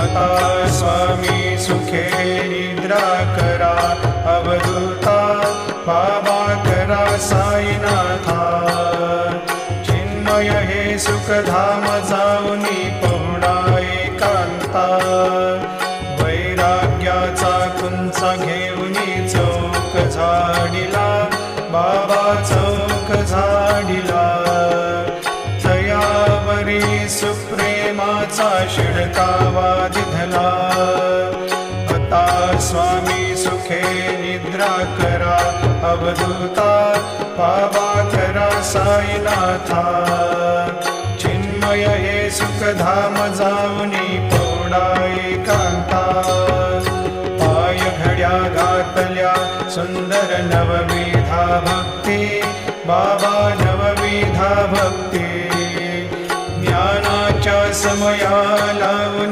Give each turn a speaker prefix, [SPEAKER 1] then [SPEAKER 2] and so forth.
[SPEAKER 1] आता स्वामी सुखे निद्रा करा, अवधूता बाबा करा साईनाथा। चिन्मय हे सुखधाम जाऊनी पहुडा एकांता, वैराग्याचा कुंचा घेऊनी चौक झाडिला, बाबा चौक झाडिला। तयावरी सुप्रेमाचा शिडकावा दिधला, आता स्वामी सुखे निद्रा करा, अवधूता बाबा करा साईनाथा। चिन्मय हे सुखधाम जाऊनी पहुडा एकांता, पाय घड्या घातल्या सुंदर नवविधा भक्ती, बाबा नवविधा भक्ती। ज्ञानाच्या समया लावून